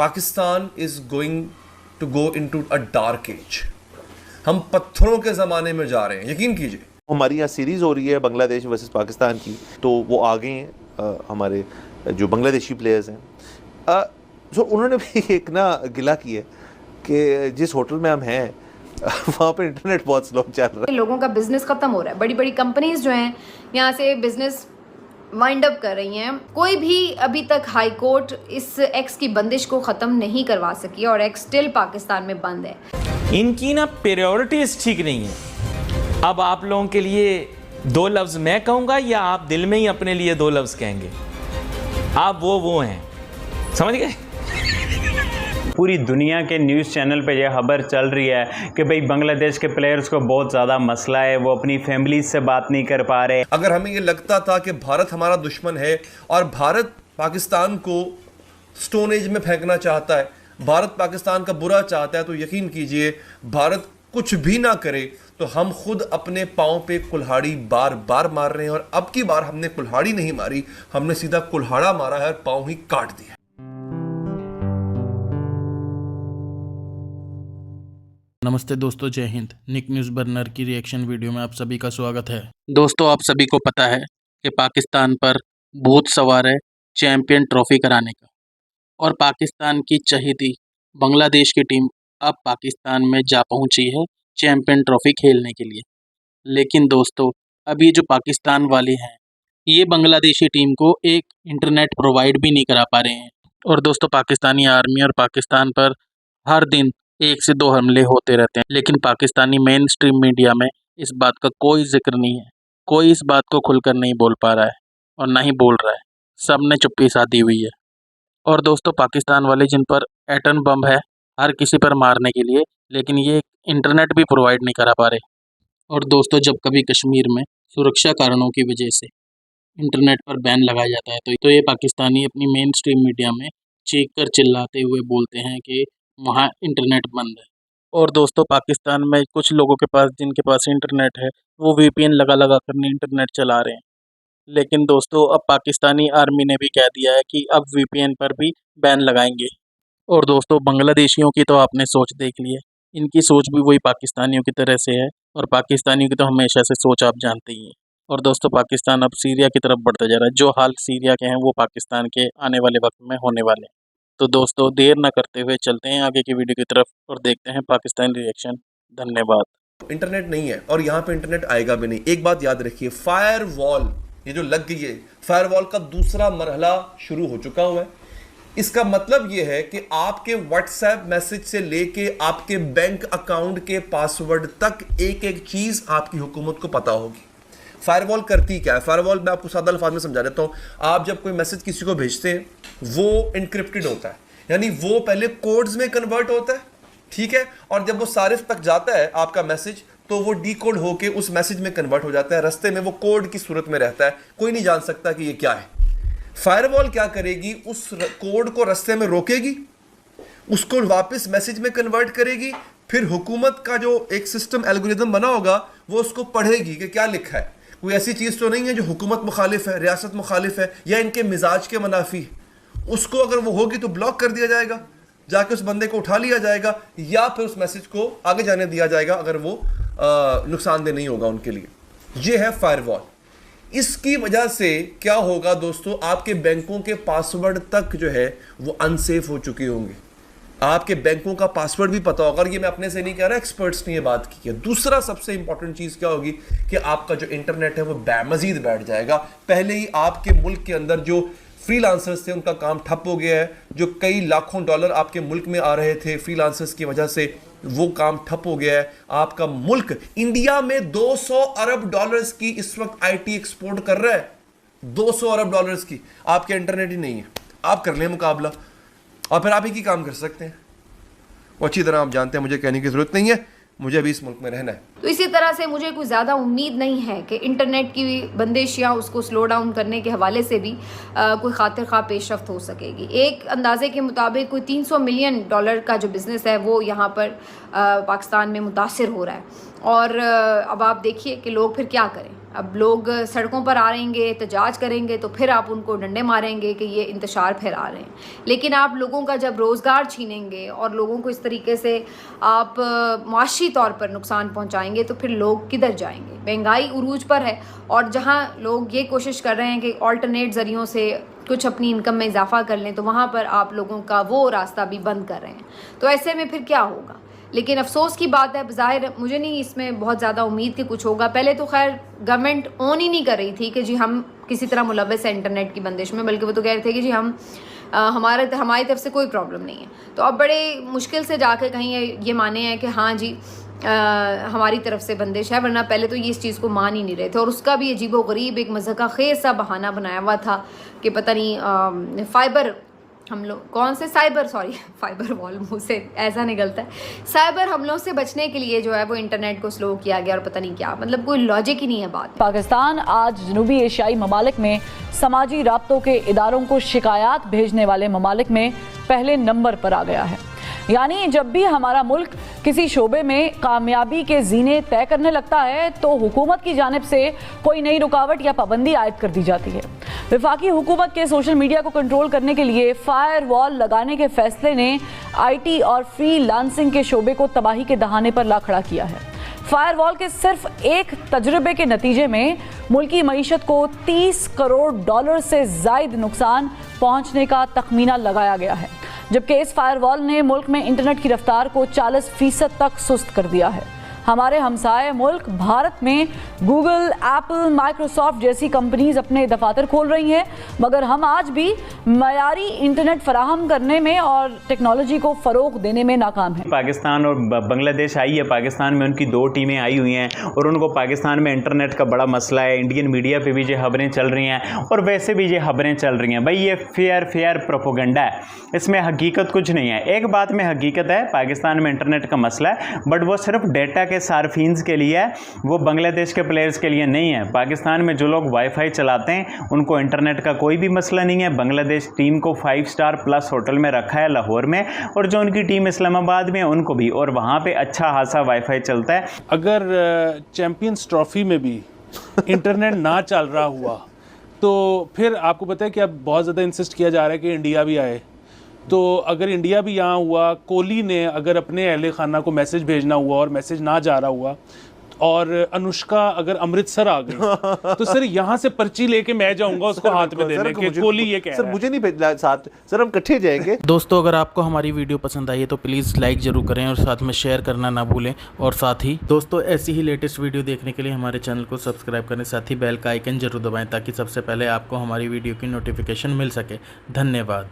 Pakistan is going to go into a dark age. हम पत्थरों के ज़माने में जा रहे हैं, यकीन कीजिए। हमारी यहाँ सीरीज़ हो रही है बांग्लादेश वर्सेस पाकिस्तान की, तो वो आ गए हैं हमारे जो बांग्लादेशी प्लेयर्स हैं। तो उन्होंने भी एक ना गिला किया कि जिस होटल में हम हैं वहाँ पे इंटरनेट बहुत स्लो चल रहा है। लोगों का बिजनेस खत्म हो रहा है। बड़ी बड़ी कंपनीज जो हैं यहाँ से बिजनेस वाइंड अप कर रही हैं। कोई भी अभी तक हाई कोर्ट इस एक्स की बंदिश को ख़त्म नहीं करवा सकी और एक्स स्टिल पाकिस्तान में बंद है। इनकी ना प्रायोरिटीज ठीक नहीं है। अब आप लोगों के लिए दो लफ्ज़ मैं कहूँगा या आप दिल में ही अपने लिए दो लफ्ज़ कहेंगे? आप वो हैं, समझ गए? पूरी दुनिया के न्यूज़ चैनल पे यह खबर चल रही है कि भाई बांग्लादेश के प्लेयर्स को बहुत ज़्यादा मसला है, वो अपनी फैमिली से बात नहीं कर पा रहे। अगर हमें ये लगता था कि भारत हमारा दुश्मन है और भारत पाकिस्तान को स्टोन एज में फेंकना चाहता है, भारत पाकिस्तान का बुरा चाहता है, तो यकीन कीजिए भारत कुछ भी ना करे तो हम खुद अपने पाँव पे कुल्हाड़ी बार बार मार रहे हैं। और अब की बार हमने कुल्हाड़ी नहीं मारी, हमने सीधा कुल्हाड़ा मारा है और पाँव ही काट दिया। नमस्ते दोस्तों, जय हिंद। निक न्यूज़ बर्नर की रिएक्शन वीडियो में आप सभी का स्वागत है। दोस्तों, आप सभी को पता है कि पाकिस्तान पर भूत सवार है चैंपियन ट्रॉफी कराने का, और पाकिस्तान की चहेती बांग्लादेश की टीम अब पाकिस्तान में जा पहुंची है चैंपियन ट्रॉफी खेलने के लिए। लेकिन दोस्तों, अब ये जो पाकिस्तान वाले हैं ये बांग्लादेशी टीम को एक इंटरनेट प्रोवाइड भी नहीं करा पा रहे हैं। और दोस्तों, पाकिस्तानी आर्मी और पाकिस्तान पर हर दिन 1 से 2 हमले होते रहते हैं, लेकिन पाकिस्तानी मेन स्ट्रीम मीडिया में इस बात का कोई जिक्र नहीं है। कोई इस बात को खुलकर नहीं बोल पा रहा है और ना ही बोल रहा है, सब ने चुप्पी साधी हुई है। और दोस्तों, पाकिस्तान वाले जिन पर एटम बम है हर किसी पर मारने के लिए, लेकिन ये इंटरनेट भी प्रोवाइड नहीं करा पा रहे। और दोस्तों, जब कभी कश्मीर में सुरक्षा कारणों की वजह से इंटरनेट पर बैन लगाया जाता है तो ये पाकिस्तानी अपनी मेन स्ट्रीम मीडिया में चीख कर चिल्लाते हुए बोलते हैं कि वहाँ इंटरनेट बंद है। और दोस्तों, पाकिस्तान में कुछ लोगों के पास, जिनके पास इंटरनेट है, वो वीपीएन लगा कर इंटरनेट चला रहे हैं। लेकिन दोस्तों, अब पाकिस्तानी आर्मी ने भी कह दिया है कि अब वीपीएन पर भी बैन लगाएंगे। और दोस्तों, बांग्लादेशियों की तो आपने सोच देख ली है, इनकी सोच भी वही पाकिस्तानियों की तरह से है, और पाकिस्तानियों की तो हमेशा से सोच आप जानते ही हैं। और दोस्तों, पाकिस्तान अब सीरिया की तरफ बढ़ता जा रहा है। जो हाल सीरिया के हैं वो पाकिस्तान के आने वाले वक्त में होने वाले हैं। तो दोस्तों, देर ना करते हुए चलते हैं आगे की वीडियो की तरफ और देखते हैं पाकिस्तानी रिएक्शन। धन्यवाद। इंटरनेट नहीं है और यहाँ पे इंटरनेट आएगा भी नहीं। एक बात याद रखिए, फायरवॉल ये जो लग गई है, फायरवॉल का दूसरा मरहला शुरू हो चुका हुआ है। इसका मतलब ये है कि आपके व्हाट्सएप मैसेज से लेके आपके बैंक अकाउंट के पासवर्ड तक एक एक चीज आपकी हुकूमत को पता होगी। फायरवॉल करती क्या है? फायरवॉल मैं आपको सादा अल्फाज में समझा देता हूं। आप जब कोई मैसेज किसी को भेजते हैं वो इनक्रिप्टेड होता है, यानी वो पहले कोड्स में कन्वर्ट होता है, ठीक है, और जब वो सारिफ तक जाता है आपका मैसेज तो वो डीकोड होके उस मैसेज में कन्वर्ट हो जाता है। रास्ते में वो कोड की सूरत में रहता है, कोई नहीं जान सकता कि ये क्या है। फायरवॉल क्या करेगी? उस कोड को रास्ते में रोकेगी, उसको वापस मैसेज में कन्वर्ट करेगी, फिर हुकूमत का जो एक सिस्टम एल्गोरिदम बना होगा वो उसको पढ़ेगी कि क्या लिखा है। कोई ऐसी चीज़ तो नहीं है जो हुकूमत मुखालिफ है, रियासत मुखालिफ है या इनके मिजाज के मुनाफी है। उसको अगर वो होगी तो ब्लॉक कर दिया जाएगा, जाके उस बंदे को उठा लिया जाएगा, या फिर उस मैसेज को आगे जाने दिया जाएगा अगर वो नुकसानदेह नहीं होगा उनके लिए। ये है फायरवॉल। इसकी वजह से क्या होगा दोस्तों, आपके बैंकों के पासवर्ड तक जो है वो अनसेफ हो चुके होंगे। आपके बैंकों का पासवर्ड भी पता होगा। और ये मैं अपने से नहीं कह रहा, एक्सपर्ट्स ने ये बात की है। दूसरा सबसे इंपॉर्टेंट चीज क्या होगी कि आपका जो इंटरनेट है वो बेमजीद बैठ जाएगा। पहले ही आपके मुल्क के अंदर जो फ्रीलांसर्स थे उनका काम ठप हो गया है। जो कई लाखों डॉलर आपके मुल्क में आ रहे थे फ्रीलांसर्स की वजह से, वो काम ठप हो गया है। आपका मुल्क इंडिया में 200 अरब डॉलर्स की इस वक्त आईटी एक्सपोर्ट कर रहा है। 200 अरब डॉलर्स की। आपके इंटरनेट ही नहीं है, आप कर लें मुकाबला और फिर आप ही की काम कर सकते हैं। वो अच्छी तरह आप जानते हैं, मुझे कहने की जरूरत नहीं है, मुझे अभी इस मुल्क में रहना है। तो इसी तरह से मुझे कोई ज़्यादा उम्मीद नहीं है कि इंटरनेट की बंदिश या उसको स्लो डाउन करने के हवाले से भी कोई खातिर खा पेशरफ्त हो सकेगी। एक अंदाजे के मुताबिक कोई 300 मिलियन डॉलर का जो बिज़नेस है वो यहाँ पर पाकिस्तान में मुतासिर हो रहा है। और अब आप देखिए कि लोग फिर क्या करें। अब लोग सड़कों पर आ रहेंगे, एहतजाज करेंगे, तो फिर आप उनको डंडे मारेंगे कि ये इंतशार फैला रहे हैं। लेकिन आप लोगों का जब रोज़गार छीनेंगे और लोगों को इस तरीके से आप माशी तौर पर नुकसान पहुंचाएंगे, तो फिर लोग किधर जाएंगे? महंगाई उरूज पर है, और जहां लोग ये कोशिश कर रहे हैं कि ऑल्टरनेट ज़रियों से कुछ अपनी इनकम में इजाफा कर लें, तो वहाँ पर आप लोगों का वो रास्ता भी बंद कर रहे हैं। तो ऐसे में फिर क्या होगा? लेकिन अफसोस की बात है, ज़ाहिर मुझे नहीं इसमें बहुत ज़्यादा उम्मीद कि कुछ होगा। पहले तो खैर गवर्नमेंट ऑन ही नहीं कर रही थी कि जी हम किसी तरह मुलव्वस है इंटरनेट की बंदिश में, बल्कि वो तो कह रहे थे कि जी हम हमारी तरफ से कोई प्रॉब्लम नहीं है। तो अब बड़े मुश्किल से जाके कहीं ये माने हैं कि हाँ जी हमारी तरफ से बंदिश है, वरना पहले तो ये इस चीज़ को मान ही नहीं रहे थे। और उसका भी अजीबो गरीब एक मज़हका खेज सा बहाना बनाया हुआ था कि पता नहीं फाइबर फाइबर वॉल मुँह से ऐसा निकलता है, साइबर हमलों से बचने के लिए जो है वो इंटरनेट को स्लो किया गया, और पता नहीं क्या, मतलब कोई लॉजिक ही नहीं है बात। पाकिस्तान आज जनूबी एशियाई ममालिक में समाजी राब्तों के इदारों को शिकायत भेजने वाले ममालिक में पहले नंबर पर आ गया है। यानी जब भी हमारा मुल्क किसी शोबे में कामयाबी के जीने तय करने लगता है, तो हुकूमत की जानिब से कोई नई रुकावट या पाबंदी आयद कर दी जाती है। वफाकी हुकूमत के सोशल मीडिया को कंट्रोल करने के लिए फायर वॉल लगाने के फैसले ने IT और फ्रीलांसिंग के शोबे को तबाही के दहाने पर ला खड़ा किया है। फायर वॉल के सिर्फ एक तजुर्बे के नतीजे में मुल्की मईशत को $30 करोड़ से ज़ायद नुकसान पहुंचने का तखमीना लगाया गया है, जबकि इस फायरवॉल ने मुल्क में इंटरनेट की रफ्तार को 40% तक सुस्त कर दिया है। हमारे हमसाए मुल्क भारत में गूगल, एप्पल, माइक्रोसॉफ्ट जैसी कंपनीज अपने दफातर खोल रही हैं, मगर हम आज भी मयारी इंटरनेट फराहम करने में और टेक्नोलॉजी को फ़रोग देने में नाकाम हैं। पाकिस्तान और बांग्लादेश आई है, पाकिस्तान में उनकी 2 टीमें आई हुई हैं और उनको पाकिस्तान में इंटरनेट का बड़ा मसला है। इंडियन मीडिया पे भी ये खबरें चल रही हैं और वैसे भी ये खबरें चल रही हैं। भाई ये फेयर प्रोपोगंडा है, इसमें हकीकत कुछ नहीं है। एक बात में हकीकत है, पाकिस्तान में इंटरनेट का मसला है, बट वो सिर्फ डेटा के सार्फिन्स के लिए है, वो बांग्लादेश के प्लेयर्स के लिए नहीं है। पाकिस्तान में जो लोग वाईफाई चलाते हैं उनको इंटरनेट का कोई भी मसला नहीं है। बांग्लादेश टीम को 5 स्टार प्लस होटल में रखा है लाहौर में, और जो उनकी टीम इस्लामाबाद में है उनको भी, और वहाँ पे अच्छा खासा वाईफाई चलता है। अगर चैंपियंस ट्रॉफी में भी इंटरनेट ना चल रहा हुआ तो फिर आपको पता है कि अब बहुत ज़्यादा इंसिस्ट किया जा रहा है कि इंडिया भी आए। तो अगर इंडिया भी यहाँ हुआ, कोहली ने अगर अपने अहले खाना को मैसेज भेजना हुआ और मैसेज ना जा रहा हुआ, और अनुष्का अगर अमृतसर आ गई तो सर यहाँ से पर्ची लेके मैं जाऊंगा उसको हाथ में देने के, कोहली ये कह रहा है। सर मुझे नहीं भेजना साथ, सर हम इकट्ठे जाएंगे। दोस्तों अगर आपको हमारी वीडियो पसंद आई है तो प्लीज़ लाइक ज़रूर करें और साथ में शेयर करना ना भूलें। और साथ ही दोस्तों ऐसी ही लेटेस्ट वीडियो देखने के लिए हमारे चैनल को सब्सक्राइब करें, साथ ही बेल का आइकन जरूर दबाएं ताकि सबसे पहले आपको हमारी वीडियो की नोटिफिकेशन मिल सके। धन्यवाद।